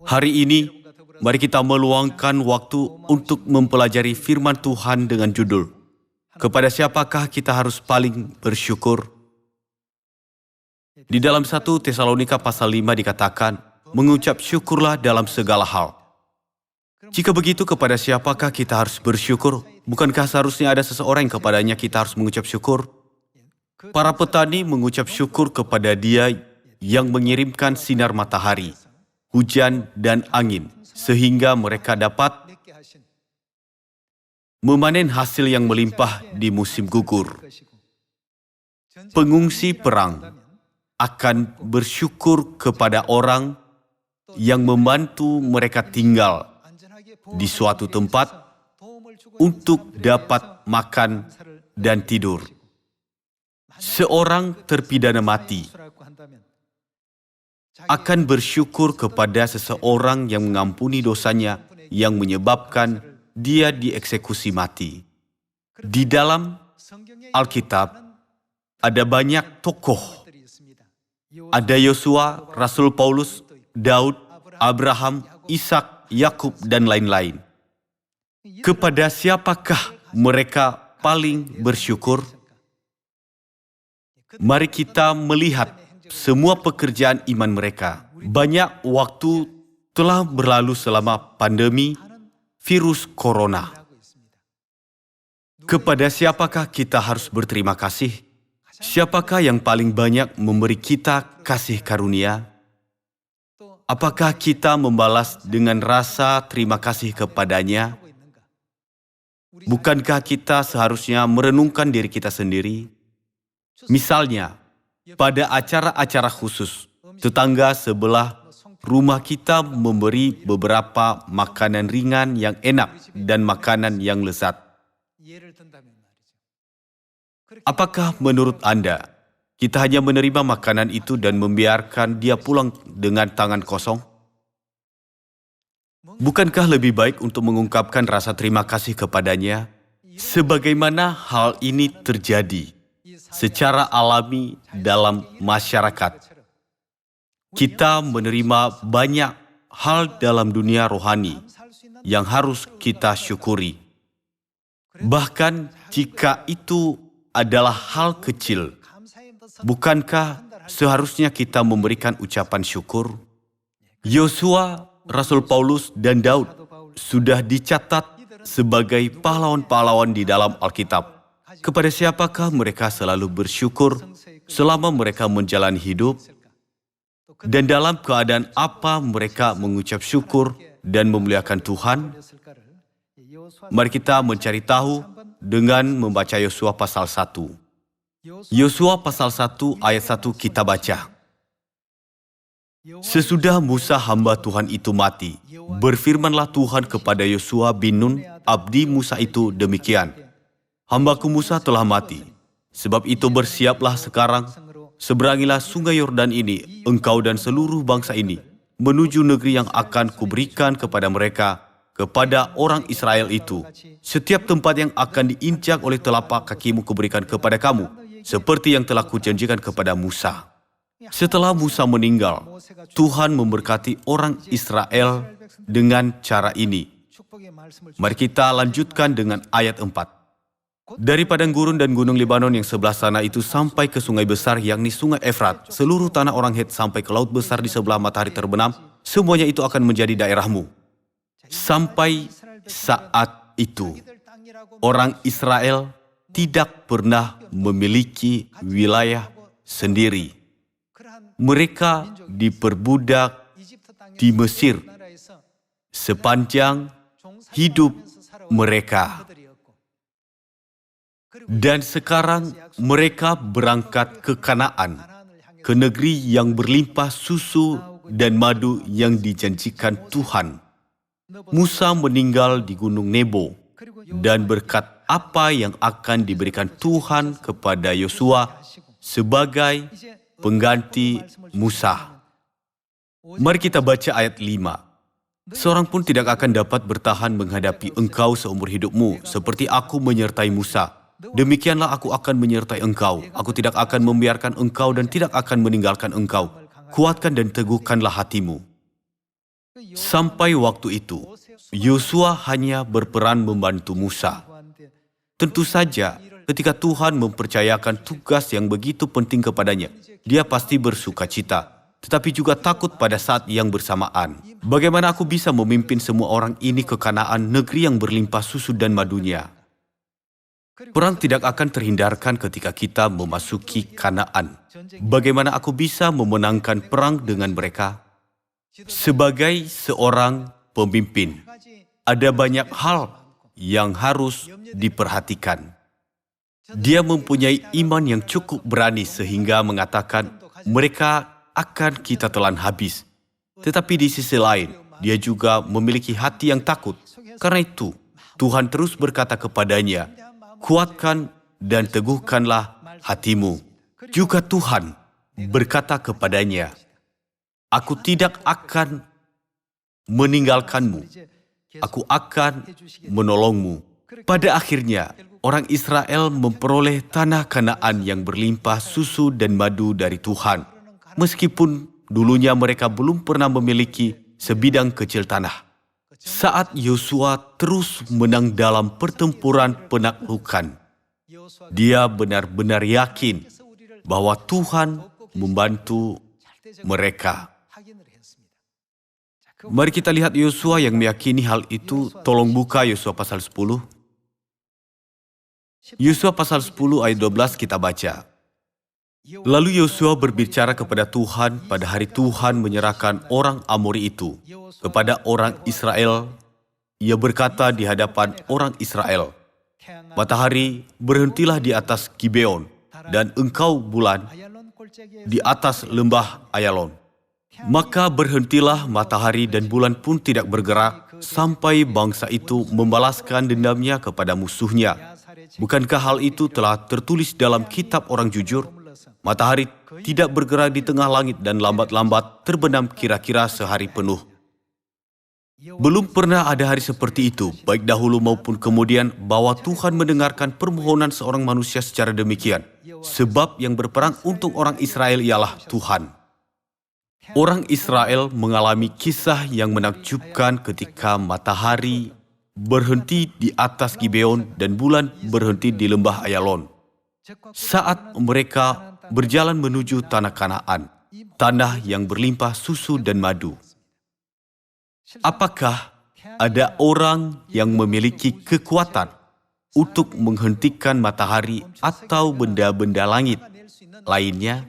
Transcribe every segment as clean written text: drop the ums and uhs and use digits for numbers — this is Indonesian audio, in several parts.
Hari ini, mari kita meluangkan waktu untuk mempelajari firman Tuhan dengan judul, kepada siapakah kita harus paling bersyukur? Di dalam 1 Tesalonika pasal 5 dikatakan, mengucap syukurlah dalam segala hal. Jika begitu, kepada siapakah kita harus bersyukur? Bukankah seharusnya ada seseorang yang kepadanya kita harus mengucap syukur? Para petani mengucap syukur kepada Dia yang mengirimkan sinar matahari, hujan, dan angin, sehingga mereka dapat memanen hasil yang melimpah di musim gugur. Pengungsi perang akan bersyukur kepada orang yang membantu mereka tinggal di suatu tempat untuk dapat makan dan tidur. Seorang terpidana mati akan bersyukur kepada seseorang yang mengampuni dosanya yang menyebabkan dia dieksekusi mati. Di dalam Alkitab ada banyak tokoh. Ada Yosua, Rasul Paulus, Daud, Abraham, Ishak, Yakub, dan lain-lain. Kepada siapakah mereka paling bersyukur? Mari kita melihat semua pekerjaan iman mereka. Banyak waktu telah berlalu selama pandemi virus corona. Kepada siapakah kita harus berterima kasih? Siapakah yang paling banyak memberi kita kasih karunia? Apakah kita membalas dengan rasa terima kasih kepadanya? Bukankah kita seharusnya merenungkan diri kita sendiri? Misalnya, pada acara-acara khusus, tetangga sebelah rumah kita memberi beberapa makanan ringan yang enak dan makanan yang lezat. Apakah menurut Anda, kita hanya menerima makanan itu dan membiarkan dia pulang dengan tangan kosong? Bukankah lebih baik untuk mengungkapkan rasa terima kasih kepadanya? Sebagaimana hal ini terjadi secara alami dalam masyarakat. Kita menerima banyak hal dalam dunia rohani yang harus kita syukuri. Bahkan jika itu adalah hal kecil, bukankah seharusnya kita memberikan ucapan syukur? Yosua, Rasul Paulus, dan Daud sudah dicatat sebagai pahlawan-pahlawan di dalam Alkitab. Kepada siapakah mereka selalu bersyukur selama mereka menjalani hidup? Dan dalam keadaan apa mereka mengucap syukur dan memuliakan Tuhan? Mari kita mencari tahu dengan membaca Yosua pasal 1. Yosua pasal 1 ayat 1 kita baca. Sesudah Musa hamba Tuhan itu mati, berfirmanlah Tuhan kepada Yosua bin Nun, abdi Musa itu demikian. Hambaku Musa telah mati, sebab itu bersiaplah sekarang, seberangilah sungai Yordan ini, engkau dan seluruh bangsa ini, menuju negeri yang akan kuberikan kepada mereka, kepada orang Israel itu. Setiap tempat yang akan diinjak oleh telapak kakimu kuberikan kepada kamu, seperti yang telah kujanjikan kepada Musa. Setelah Musa meninggal, Tuhan memberkati orang Israel dengan cara ini. Mari kita lanjutkan dengan ayat 4. Dari padang gurun dan gunung Libanon yang sebelah sana itu sampai ke sungai besar, yakni sungai Efrat, seluruh tanah orang Het sampai ke laut besar di sebelah matahari terbenam, semuanya itu akan menjadi daerahmu. Sampai saat itu, orang Israel tidak pernah memiliki wilayah sendiri. Mereka diperbudak di Mesir sepanjang hidup mereka. Dan sekarang mereka berangkat ke Kanaan, ke negeri yang berlimpah susu dan madu yang dijanjikan Tuhan. Musa meninggal di Gunung Nebo, dan berkat apa yang akan diberikan Tuhan kepada Yosua sebagai pengganti Musa. Mari kita baca ayat 5. Seorang pun tidak akan dapat bertahan menghadapi engkau seumur hidupmu, seperti aku menyertai Musa. Demikianlah aku akan menyertai engkau. Aku tidak akan membiarkan engkau dan tidak akan meninggalkan engkau. Kuatkan dan teguhkanlah hatimu. Sampai waktu itu, Yosua hanya berperan membantu Musa. Tentu saja, ketika Tuhan mempercayakan tugas yang begitu penting kepadanya, dia pasti bersuka cita, tetapi juga takut pada saat yang bersamaan. Bagaimana aku bisa memimpin semua orang ini ke Kanaan, negeri yang berlimpah susu dan madunya? Perang tidak akan terhindarkan ketika kita memasuki Kanaan. Bagaimana aku bisa memenangkan perang dengan mereka? Sebagai seorang pemimpin, ada banyak hal yang harus diperhatikan. Dia mempunyai iman yang cukup berani sehingga mengatakan mereka akan kita telan habis. Tetapi di sisi lain, dia juga memiliki hati yang takut. Karena itu, Tuhan terus berkata kepadanya, kuatkan dan teguhkanlah hatimu. Juga Tuhan berkata kepadanya, aku tidak akan meninggalkanmu. Aku akan menolongmu. Pada akhirnya, orang Israel memperoleh tanah Kanaan yang berlimpah susu dan madu dari Tuhan. Meskipun dulunya mereka belum pernah memiliki sebidang kecil tanah. Saat Yosua terus menang dalam pertempuran penaklukan, dia benar-benar yakin bahwa Tuhan membantu mereka. Mari kita lihat Yosua yang meyakini hal itu. Tolong buka Yosua pasal 10. Yosua pasal 10 ayat 12 kita baca. Lalu Yosua berbicara kepada Tuhan pada hari Tuhan menyerahkan orang Amori itu kepada orang Israel. Ia berkata di hadapan orang Israel, matahari, berhentilah di atas Gibeon, dan engkau bulan di atas lembah Ayalon. Maka berhentilah matahari dan bulan pun tidak bergerak sampai bangsa itu membalaskan dendamnya kepada musuhnya. Bukankah hal itu telah tertulis dalam kitab orang jujur? Matahari tidak bergerak di tengah langit dan lambat-lambat terbenam kira-kira sehari penuh. Belum pernah ada hari seperti itu, baik dahulu maupun kemudian, bahwa Tuhan mendengarkan permohonan seorang manusia secara demikian. Sebab yang berperang untuk orang Israel ialah Tuhan. Orang Israel mengalami kisah yang menakjubkan ketika matahari berhenti di atas Gibeon dan bulan berhenti di lembah Ayalon. Saat mereka berjalan menuju tanah Kanaan, tanah yang berlimpah susu dan madu. Apakah ada orang yang memiliki kekuatan untuk menghentikan matahari atau benda-benda langit lainnya?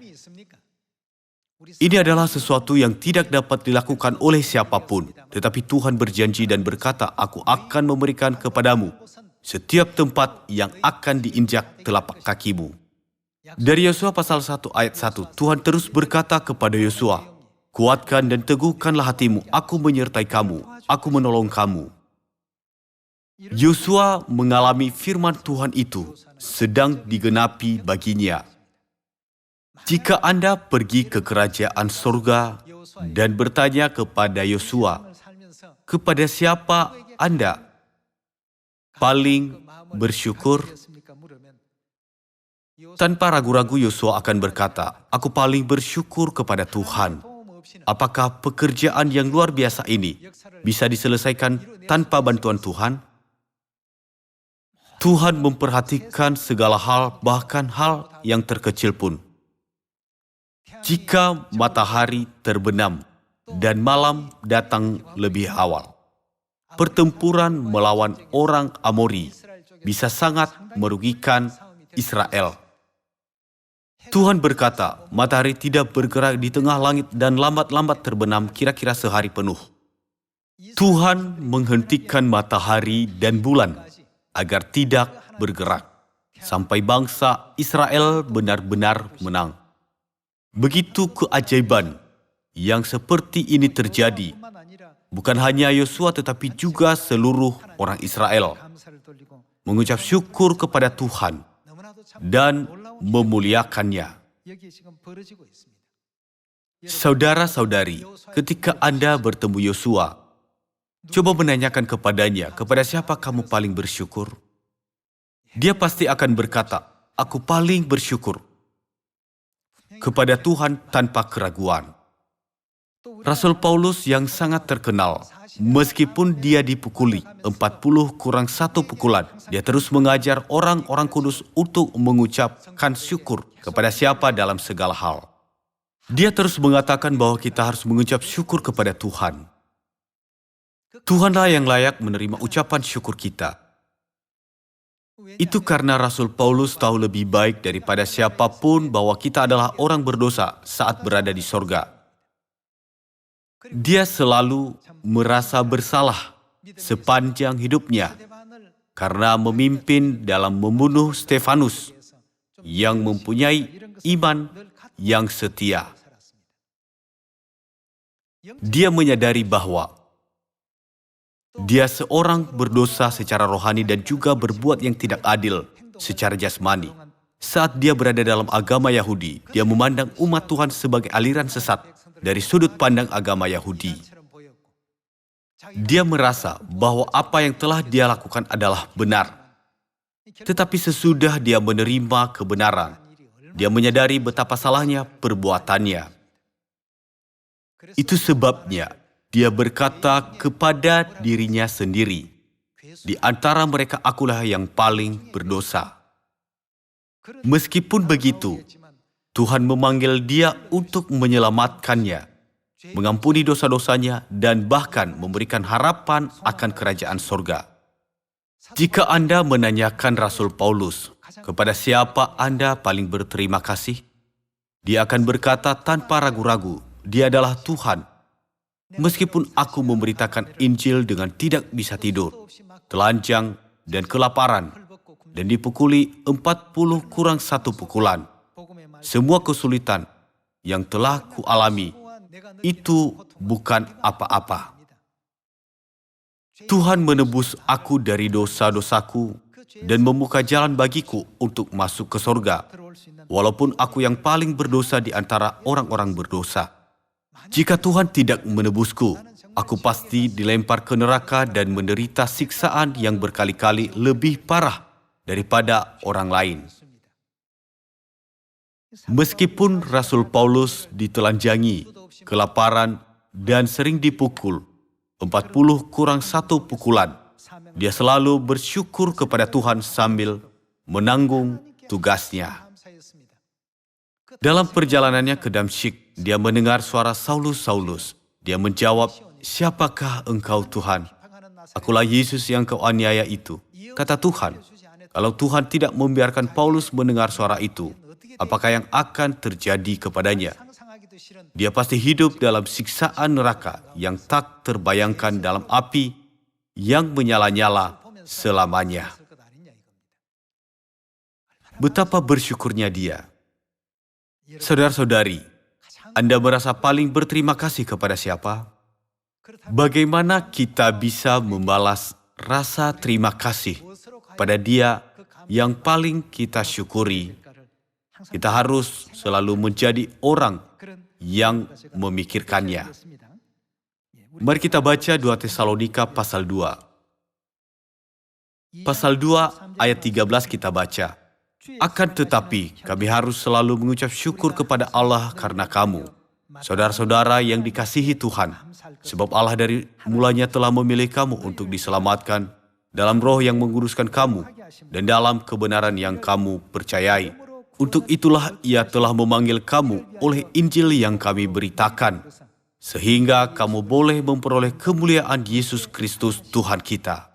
Ini adalah sesuatu yang tidak dapat dilakukan oleh siapapun. Tetapi Tuhan berjanji dan berkata, aku akan memberikan kepadamu setiap tempat yang akan diinjak telapak kakimu. Dari Yosua pasal 1 ayat 1, Tuhan terus berkata kepada Yosua, kuatkan dan teguhkanlah hatimu, aku menyertai kamu, aku menolong kamu. Yosua mengalami firman Tuhan itu sedang digenapi baginya. Jika Anda pergi ke kerajaan surga dan bertanya kepada Yosua, kepada siapa Anda paling bersyukur? Tanpa ragu-ragu Yosua akan berkata, aku paling bersyukur kepada Tuhan. Apakah pekerjaan yang luar biasa ini bisa diselesaikan tanpa bantuan Tuhan? Tuhan memperhatikan segala hal, bahkan hal yang terkecil pun. Jika matahari terbenam dan malam datang lebih awal, pertempuran melawan orang Amori bisa sangat merugikan Israel. Tuhan berkata, matahari tidak bergerak di tengah langit dan lambat-lambat terbenam kira-kira sehari penuh. Tuhan menghentikan matahari dan bulan agar tidak bergerak sampai bangsa Israel benar-benar menang. Begitu keajaiban yang seperti ini terjadi, bukan hanya Yosua tetapi juga seluruh orang Israel mengucap syukur kepada Tuhan dan memuliakannya. Saudara-saudari, ketika Anda bertemu Yosua, coba menanyakan kepadanya, kepada siapa kamu paling bersyukur? Dia pasti akan berkata, aku paling bersyukur kepada Tuhan tanpa keraguan. Rasul Paulus yang sangat terkenal, meskipun dia dipukuli 40 kurang 1 pukulan, dia terus mengajar orang-orang kudus untuk mengucapkan syukur kepada siapa dalam segala hal. Dia terus mengatakan bahwa kita harus mengucap syukur kepada Tuhan. Tuhanlah yang layak menerima ucapan syukur kita. Itu karena Rasul Paulus tahu lebih baik daripada siapapun bahwa kita adalah orang berdosa saat berada di sorga. Dia selalu merasa bersalah sepanjang hidupnya karena memimpin dalam membunuh Stefanus yang mempunyai iman yang setia. Dia menyadari bahwa dia seorang berdosa secara rohani dan juga berbuat yang tidak adil secara jasmani. Saat dia berada dalam agama Yahudi, dia memandang umat Tuhan sebagai aliran sesat dari sudut pandang agama Yahudi. Dia merasa bahwa apa yang telah dia lakukan adalah benar. Tetapi sesudah dia menerima kebenaran, dia menyadari betapa salahnya perbuatannya. Itu sebabnya dia berkata kepada dirinya sendiri, "Di antara mereka akulah yang paling berdosa." Meskipun begitu, Tuhan memanggil dia untuk menyelamatkannya, mengampuni dosa-dosanya, dan bahkan memberikan harapan akan kerajaan sorga. Jika Anda menanyakan Rasul Paulus, kepada siapa Anda paling berterima kasih? Dia akan berkata tanpa ragu-ragu, dia adalah Tuhan. Meskipun aku memberitakan Injil dengan tidak bisa tidur, telanjang dan kelaparan, dan dipukuli 40 kurang 1 pukulan, semua kesulitan yang telah kualami itu bukan apa-apa. Tuhan menebus aku dari dosa-dosaku dan membuka jalan bagiku untuk masuk ke sorga, walaupun aku yang paling berdosa di antara orang-orang berdosa. Jika Tuhan tidak menebusku, aku pasti dilempar ke neraka dan menderita siksaan yang berkali-kali lebih parah daripada orang lain. Meskipun Rasul Paulus ditelanjangi, kelaparan, dan sering dipukul, 40 kurang 1 pukulan, dia selalu bersyukur kepada Tuhan sambil menanggung tugasnya. Dalam perjalanannya ke Damsyik, dia mendengar suara Saulus, Saulus. Dia menjawab, "Siapakah engkau Tuhan?" "Akulah Yesus yang kau aniaya itu," kata Tuhan. Kalau Tuhan tidak membiarkan Paulus mendengar suara itu, apakah yang akan terjadi kepadanya? Dia pasti hidup dalam siksaan neraka yang tak terbayangkan dalam api yang menyala-nyala selamanya. Betapa bersyukurnya dia. Saudara-saudari, Anda merasa paling berterima kasih kepada siapa? Bagaimana kita bisa membalas rasa terima kasih pada dia yang paling kita syukuri? Kita harus selalu menjadi orang yang memikirkannya. Mari kita baca 2 Tesalonika pasal 2. Pasal 2 ayat 13 kita baca, "Akan tetapi kami harus selalu mengucap syukur kepada Allah karena kamu, saudara-saudara yang dikasihi Tuhan, sebab Allah dari mulanya telah memilih kamu untuk diselamatkan dalam roh yang menguruskan kamu dan dalam kebenaran yang kamu percayai. Untuk itulah Ia telah memanggil kamu oleh Injil yang kami beritakan, sehingga kamu boleh memperoleh kemuliaan Yesus Kristus Tuhan kita."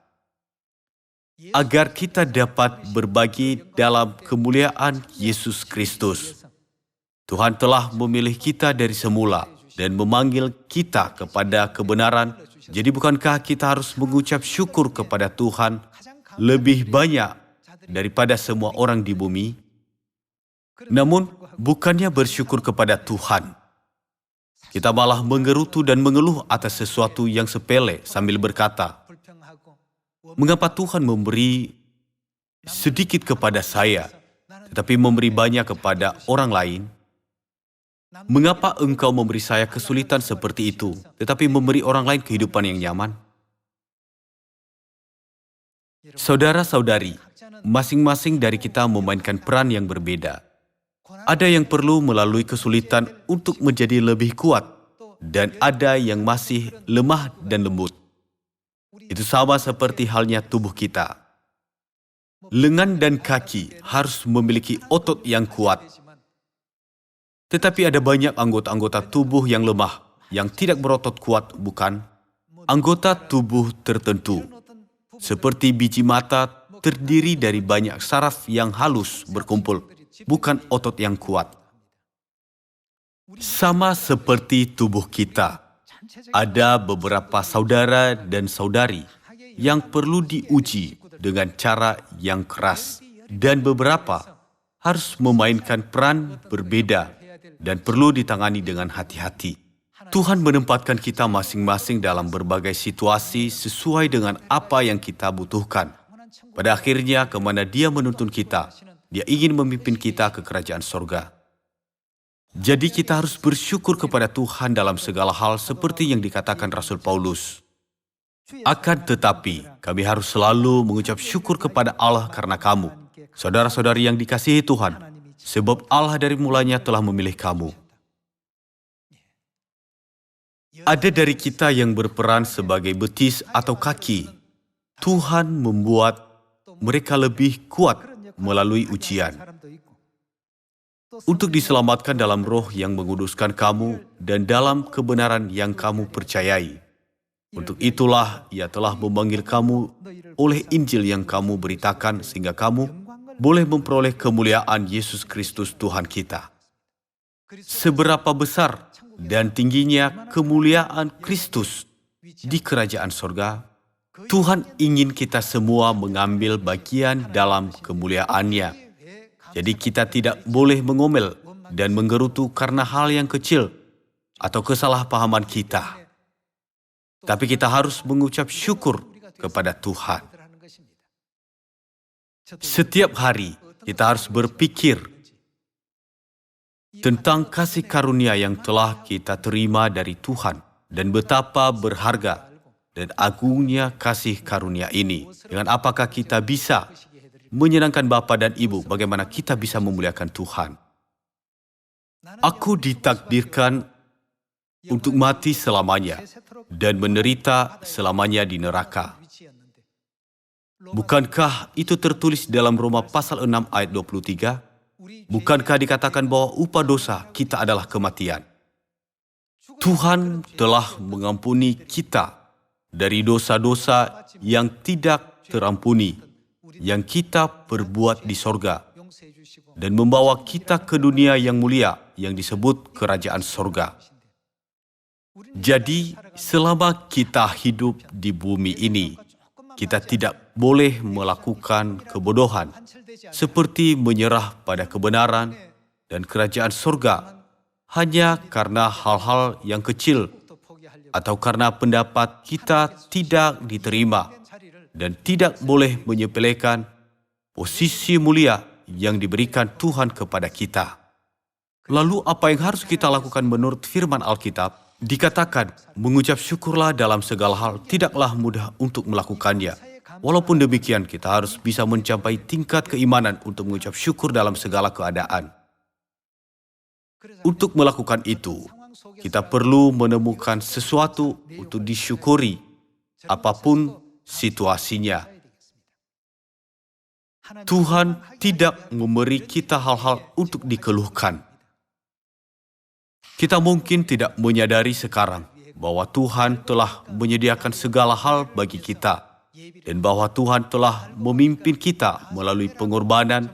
Agar kita dapat berbagi dalam kemuliaan Yesus Kristus. Tuhan telah memilih kita dari semula dan memanggil kita kepada kebenaran. Jadi bukankah kita harus mengucap syukur kepada Tuhan lebih banyak daripada semua orang di bumi? Namun, bukannya bersyukur kepada Tuhan, kita malah menggerutu dan mengeluh atas sesuatu yang sepele sambil berkata, "Mengapa Tuhan memberi sedikit kepada saya, tetapi memberi banyak kepada orang lain? Mengapa engkau memberi saya kesulitan seperti itu, tetapi memberi orang lain kehidupan yang nyaman?" Saudara-saudari, masing-masing dari kita memainkan peran yang berbeda. Ada yang perlu melalui kesulitan untuk menjadi lebih kuat, dan ada yang masih lemah dan lembut. Itu sama seperti halnya tubuh kita. Lengan dan kaki harus memiliki otot yang kuat. Tetapi ada banyak anggota-anggota tubuh yang lemah, yang tidak berotot kuat, bukan? Anggota tubuh tertentu, seperti biji mata, terdiri dari banyak saraf yang halus berkumpul, bukan otot yang kuat. Sama seperti tubuh kita, ada beberapa saudara dan saudari yang perlu diuji dengan cara yang keras, dan beberapa harus memainkan peran berbeda dan perlu ditangani dengan hati-hati. Tuhan menempatkan kita masing-masing dalam berbagai situasi sesuai dengan apa yang kita butuhkan. Pada akhirnya, kemana Dia menuntun kita, Dia ingin memimpin kita ke kerajaan sorga. Jadi kita harus bersyukur kepada Tuhan dalam segala hal seperti yang dikatakan Rasul Paulus. Akan tetapi, kami harus selalu mengucap syukur kepada Allah karena kamu, saudara-saudari yang dikasihi Tuhan, sebab Allah dari mulanya telah memilih kamu. Ada dari kita yang berperan sebagai betis atau kaki. Tuhan membuat mereka lebih kuat melalui ujian. Untuk diselamatkan dalam roh yang menguduskan kamu dan dalam kebenaran yang kamu percayai. Untuk itulah Ia telah memanggil kamu oleh Injil yang kamu beritakan sehingga kamu boleh memperoleh kemuliaan Yesus Kristus Tuhan kita. Seberapa besar dan tingginya kemuliaan Kristus di kerajaan sorga, Tuhan ingin kita semua mengambil bagian dalam kemuliaan-Nya. Jadi kita tidak boleh mengomel dan menggerutu karena hal yang kecil atau kesalahpahaman kita. Tapi kita harus mengucap syukur kepada Tuhan. Setiap hari kita harus berpikir tentang kasih karunia yang telah kita terima dari Tuhan dan betapa berharga dan agungnya kasih karunia ini. Dengan apakah kita bisa menyenangkan Bapa dan Ibu, bagaimana kita bisa memuliakan Tuhan. Aku ditakdirkan untuk mati selamanya dan menderita selamanya di neraka. Bukankah itu tertulis dalam Roma pasal 6 ayat 23? Bukankah dikatakan bahwa upah dosa kita adalah kematian? Tuhan telah mengampuni kita dari dosa-dosa yang tidak terampuni, yang kita perbuat di sorga, dan membawa kita ke dunia yang mulia yang disebut kerajaan sorga. Jadi, selama kita hidup di bumi ini, kita tidak boleh melakukan kebodohan, seperti menyerah pada kebenaran dan kerajaan sorga hanya karena hal-hal yang kecil atau karena pendapat kita tidak diterima, dan tidak boleh menyepelekan posisi mulia yang diberikan Tuhan kepada kita. Lalu apa yang harus kita lakukan menurut firman Alkitab? Dikatakan, mengucap syukurlah dalam segala hal, tidaklah mudah untuk melakukannya. Walaupun demikian, kita harus bisa mencapai tingkat keimanan untuk mengucap syukur dalam segala keadaan. Untuk melakukan itu, kita perlu menemukan sesuatu untuk disyukuri, apapun situasinya. Tuhan tidak memberi kita hal-hal untuk dikeluhkan. Kita mungkin tidak menyadari sekarang bahwa Tuhan telah menyediakan segala hal bagi kita dan bahwa Tuhan telah memimpin kita melalui pengorbanan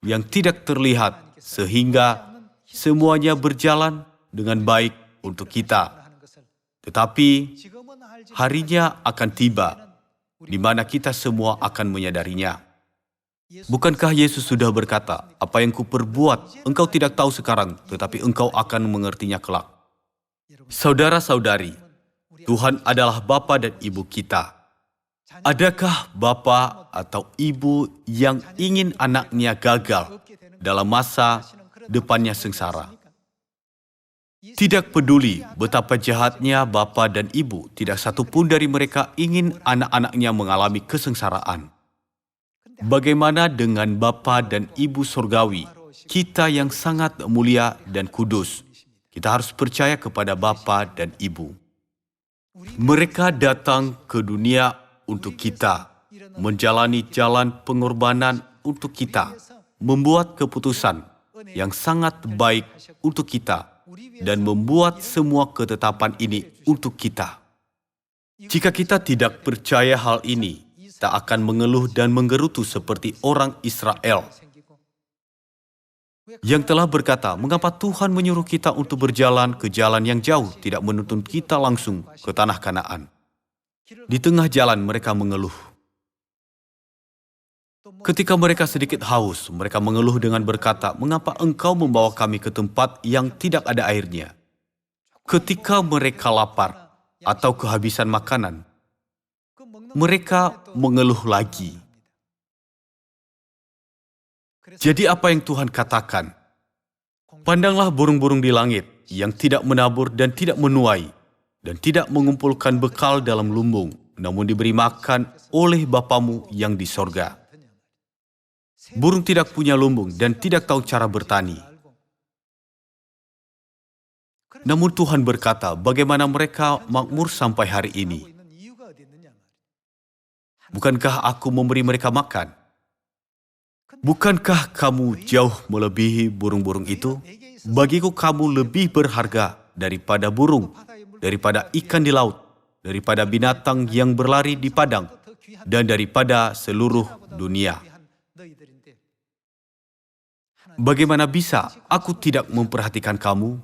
yang tidak terlihat sehingga semuanya berjalan dengan baik untuk kita. Tetapi harinya akan tiba di mana kita semua akan menyadarinya. Bukankah Yesus sudah berkata, apa yang kuperbuat, engkau tidak tahu sekarang, tetapi engkau akan mengertinya kelak. Saudara-saudari, Tuhan adalah Bapa dan Ibu kita. Adakah Bapa atau Ibu yang ingin anaknya gagal dalam masa depannya sengsara? Tidak peduli betapa jahatnya Bapa dan Ibu, tidak satupun dari mereka ingin anak-anaknya mengalami kesengsaraan. Bagaimana dengan Bapa dan Ibu Surgawi, kita yang sangat mulia dan kudus? Kita harus percaya kepada Bapa dan Ibu. Mereka datang ke dunia untuk kita, menjalani jalan pengorbanan untuk kita, membuat keputusan yang sangat baik untuk kita, dan membuat semua ketetapan ini untuk kita. Jika kita tidak percaya hal ini, tak akan mengeluh dan menggerutu seperti orang Israel yang telah berkata, mengapa Tuhan menyuruh kita untuk berjalan ke jalan yang jauh, tidak menuntun kita langsung ke tanah Kanaan. Di tengah jalan mereka mengeluh. Ketika mereka sedikit haus, mereka mengeluh dengan berkata, mengapa engkau membawa kami ke tempat yang tidak ada airnya? Ketika mereka lapar atau kehabisan makanan, mereka mengeluh lagi. Jadi apa yang Tuhan katakan? Pandanglah burung-burung di langit yang tidak menabur dan tidak menuai dan tidak mengumpulkan bekal dalam lumbung, namun diberi makan oleh Bapamu yang di sorga. Burung tidak punya lumbung dan tidak tahu cara bertani. Namun Tuhan berkata, bagaimana mereka makmur sampai hari ini? Bukankah aku memberi mereka makan? Bukankah kamu jauh melebihi burung-burung itu? Bagiku kamu lebih berharga daripada burung, daripada ikan di laut, daripada binatang yang berlari di padang, dan daripada seluruh dunia. Bagaimana bisa aku tidak memperhatikan kamu?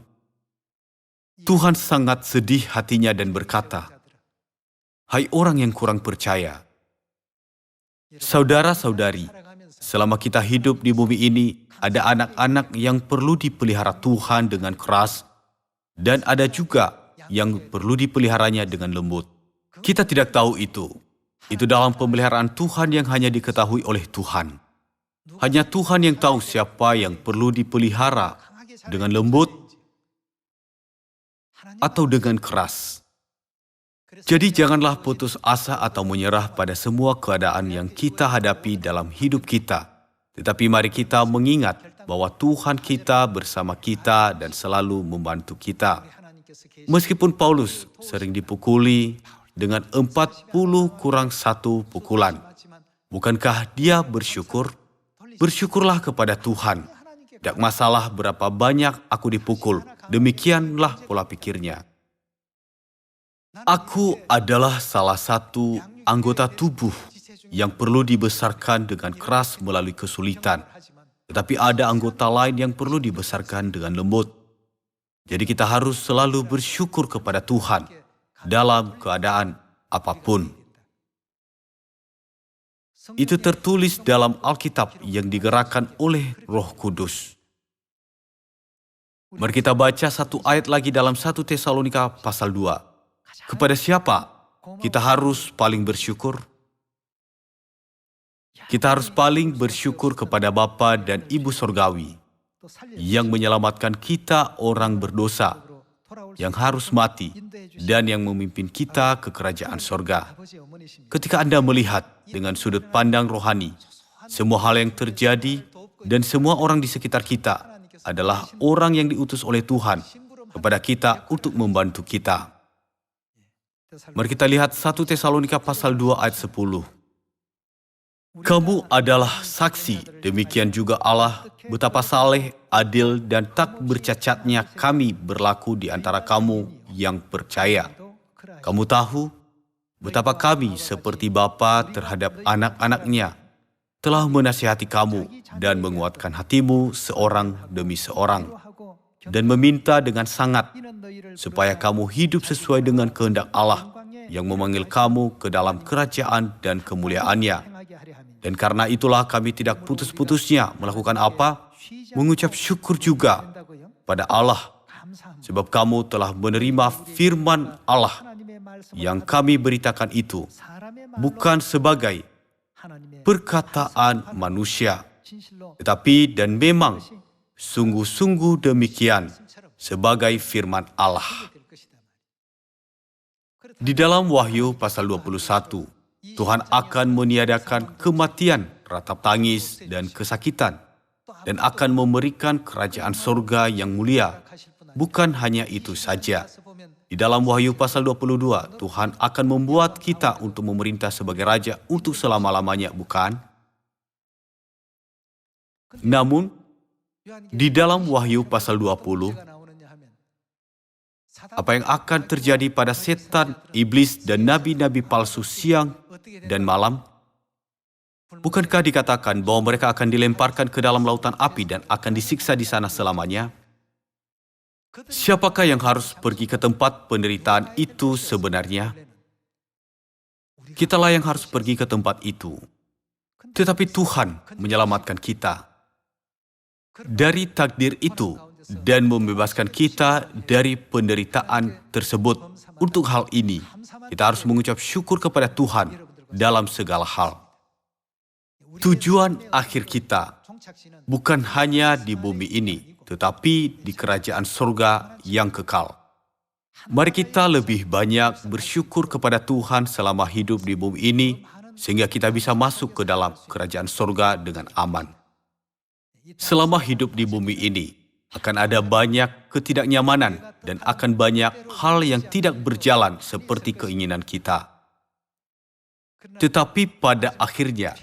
Tuhan sangat sedih hatinya dan berkata, hai orang yang kurang percaya, saudara-saudari, selama kita hidup di bumi ini, ada anak-anak yang perlu dipelihara Tuhan dengan keras, dan ada juga yang perlu dipeliharanya dengan lembut. Kita tidak tahu itu. Itu dalam pemeliharaan Tuhan yang hanya diketahui oleh Tuhan. Hanya Tuhan yang tahu siapa yang perlu dipelihara dengan lembut atau dengan keras. Jadi janganlah putus asa atau menyerah pada semua keadaan yang kita hadapi dalam hidup kita. Tetapi mari kita mengingat bahwa Tuhan kita bersama kita dan selalu membantu kita. Meskipun Paulus sering dipukuli dengan 40 kurang 1 pukulan, bukankah dia bersyukur? Bersyukurlah kepada Tuhan. Tidak masalah berapa banyak aku dipukul, demikianlah pola pikirnya. Aku adalah salah satu anggota tubuh yang perlu dibesarkan dengan keras melalui kesulitan. Tetapi ada anggota lain yang perlu dibesarkan dengan lembut. Jadi kita harus selalu bersyukur kepada Tuhan dalam keadaan apapun. Itu tertulis dalam Alkitab yang digerakkan oleh Roh Kudus. Mari kita baca satu ayat lagi dalam 1 Tesalonika pasal 2. Kepada siapa kita harus paling bersyukur? Kita harus paling bersyukur kepada Bapa dan Ibu Sorgawi yang menyelamatkan kita orang berdosa yang harus mati dan yang memimpin kita ke kerajaan sorga. Ketika Anda melihat dengan sudut pandang rohani, semua hal yang terjadi dan semua orang di sekitar kita adalah orang yang diutus oleh Tuhan kepada kita untuk membantu kita. Mari kita lihat 1 Tesalonika pasal 2 ayat 10. Kamu adalah saksi, demikian juga Allah, betapa saleh, adil, dan tak bercacatnya kami berlaku di antara kamu yang percaya. Kamu tahu betapa kami seperti bapa terhadap anak-anaknya telah menasihati kamu dan menguatkan hatimu seorang demi seorang, dan meminta dengan sangat supaya kamu hidup sesuai dengan kehendak Allah yang memanggil kamu ke dalam kerajaan dan kemuliaannya. Dan karena itulah kami tidak putus-putusnya melakukan apa? Mengucap syukur juga pada Allah, sebab kamu telah menerima firman Allah yang kami beritakan itu, bukan sebagai perkataan manusia, tetapi dan memang sungguh-sungguh demikian sebagai firman Allah. Di dalam Wahyu pasal 21, Tuhan akan meniadakan kematian, ratap tangis, dan kesakitan, dan akan memberikan kerajaan sorga yang mulia bukan hanya itu saja. Di dalam Wahyu pasal 22, Tuhan akan membuat kita untuk memerintah sebagai raja untuk selama-lamanya, bukan? Namun, di dalam Wahyu pasal 20, apa yang akan terjadi pada setan, iblis, dan nabi-nabi palsu siang dan malam? Bukankah dikatakan bahwa mereka akan dilemparkan ke dalam lautan api dan akan disiksa di sana selamanya? Siapakah yang harus pergi ke tempat penderitaan itu sebenarnya? Kitalah yang harus pergi ke tempat itu. Tetapi Tuhan menyelamatkan kita dari takdir itu dan membebaskan kita dari penderitaan tersebut. Untuk hal ini, kita harus mengucap syukur kepada Tuhan dalam segala hal. Tujuan akhir kita bukan hanya di bumi ini, tetapi di kerajaan surga yang kekal. Mari kita lebih banyak bersyukur kepada Tuhan selama hidup di bumi ini, sehingga kita bisa masuk ke dalam kerajaan surga dengan aman. Selama hidup di bumi ini, akan ada banyak ketidaknyamanan dan akan banyak hal yang tidak berjalan seperti keinginan kita. Tetapi pada akhirnya,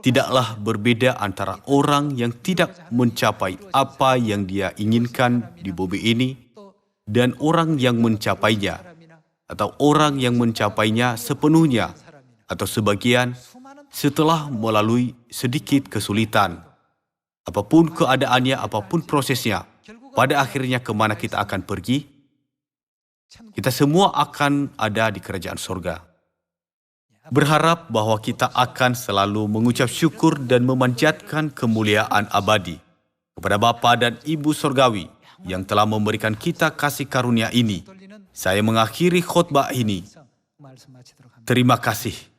tidaklah berbeda antara orang yang tidak mencapai apa yang dia inginkan di bumi ini dan orang yang mencapainya, atau orang yang mencapainya sepenuhnya atau sebagian setelah melalui sedikit kesulitan. Apapun keadaannya, apapun prosesnya, pada akhirnya kemana kita akan pergi? Kita semua akan ada di kerajaan surga. Berharap bahwa kita akan selalu mengucap syukur dan memanjatkan kemuliaan abadi kepada Bapa dan Ibu Surgawi yang telah memberikan kita kasih karunia ini. Saya mengakhiri khotbah ini. Terima kasih.